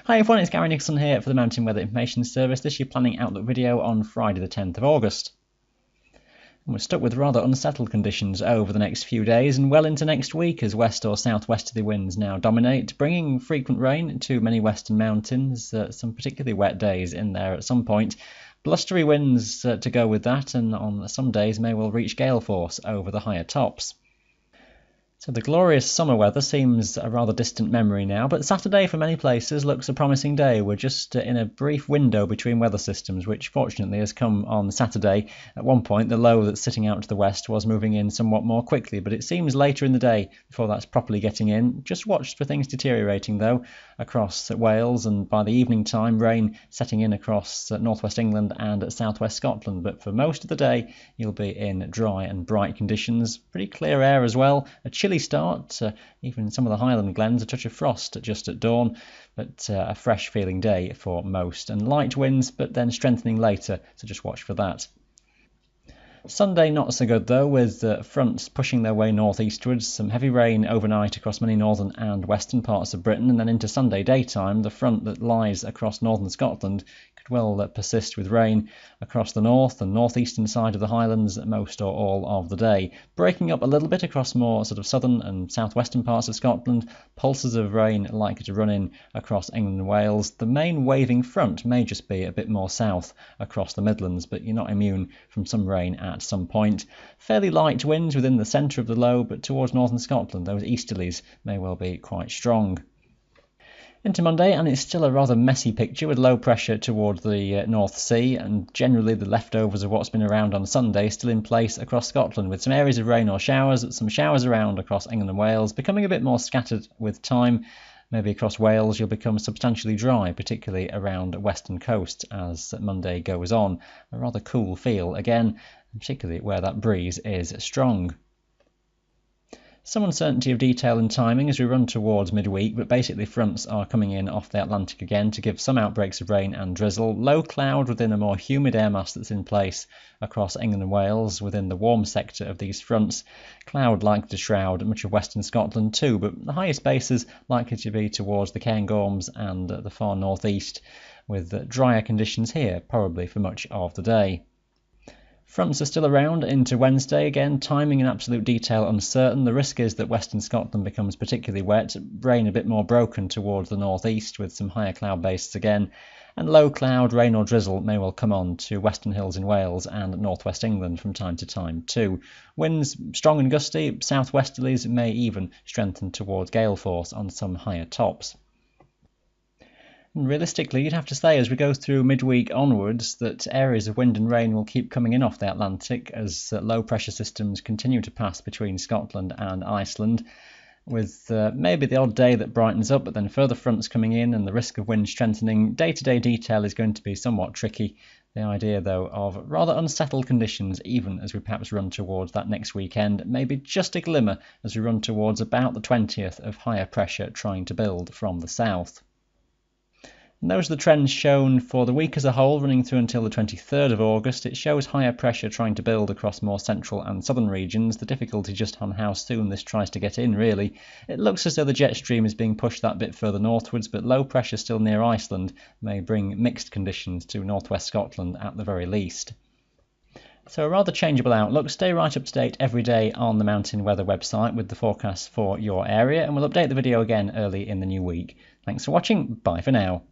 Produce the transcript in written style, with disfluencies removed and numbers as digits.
Hi everyone, it's Gary Nicholson here for the Mountain Weather Information Service. This is your planning outlook video on Friday the 10th of August. And we're stuck with rather unsettled conditions over the next few days and well into next week as west or southwesterly winds now dominate, bringing frequent rain to many western mountains, some particularly wet days in there at some point. Blustery winds to go with that, and on some days may well reach gale force over the higher tops. So the glorious summer weather seems a rather distant memory now, but Saturday for many places looks a promising day. We're just in a brief window between weather systems, which fortunately has come on Saturday. At one point, the low that's sitting out to the west was moving in somewhat more quickly, but it seems later in the day before that's properly getting in. Just watch for things deteriorating, though, across Wales, and by the evening time, rain setting in across northwest England and southwest Scotland. But for most of the day, you'll be in dry and bright conditions. Pretty clear air as well. A chilly start, even some of the Highland glens, a touch of frost just at dawn, but a fresh feeling day for most, and light winds but then strengthening later, so just watch for that. Sunday not so good though, with fronts pushing their way northeastwards, some heavy rain overnight across many northern and western parts of Britain, and then into Sunday daytime the front that lies across northern Scotland could well persist with rain across the north and northeastern side of the Highlands most or all of the day, breaking up a little bit across more sort of southern and southwestern parts of Scotland. Pulses of rain likely to run in across England and Wales. The main waving front may just be a bit more south across the Midlands, but you're not immune from some rain at some point. Fairly light winds within the centre of the low, but towards northern Scotland those easterlies may well be quite strong. Into Monday, and it's still a rather messy picture with low pressure towards the North Sea, and generally the leftovers of what's been around on Sunday still in place across Scotland, with some areas of rain or showers, some showers around across England and Wales, becoming a bit more scattered with time. Maybe across Wales you'll become substantially dry, particularly around the western coast as Monday goes on. A rather cool feel again, particularly where that breeze is strong. Some uncertainty of detail and timing as we run towards midweek, but basically fronts are coming in off the Atlantic again to give some outbreaks of rain and drizzle. Low cloud within a more humid air mass that's in place across England and Wales within the warm sector of these fronts. Cloud likely to shroud much of western Scotland too, but the highest bases likely to be towards the Cairngorms and the far northeast, with drier conditions here probably for much of the day. Fronts are still around into Wednesday. Again, timing and absolute detail uncertain. The risk is that western Scotland becomes particularly wet, rain a bit more broken towards the northeast with some higher cloud bases again, and low cloud, rain or drizzle may well come on to western hills in Wales and northwest England from time to time too. Winds strong and gusty, southwesterlies may even strengthen towards gale force on some higher tops. And realistically, you'd have to say as we go through midweek onwards that areas of wind and rain will keep coming in off the Atlantic as low pressure systems continue to pass between Scotland and Iceland, with maybe the odd day that brightens up, but then further fronts coming in and the risk of wind strengthening. Day-to-day detail is going to be somewhat tricky. The idea, though, of rather unsettled conditions even as we perhaps run towards that next weekend, maybe just a glimmer as we run towards about the 20th of higher pressure trying to build from the south. And those are the trends shown for the week as a whole, running through until the 23rd of August. It shows higher pressure trying to build across more central and southern regions. The difficulty just on how soon this tries to get in, really. It looks as though the jet stream is being pushed that bit further northwards, but low pressure still near Iceland may bring mixed conditions to northwest Scotland at the very least. So a rather changeable outlook. Stay right up to date every day on the Mountain Weather website with the forecast for your area, and we'll update the video again early in the new week. Thanks for watching. Bye for now.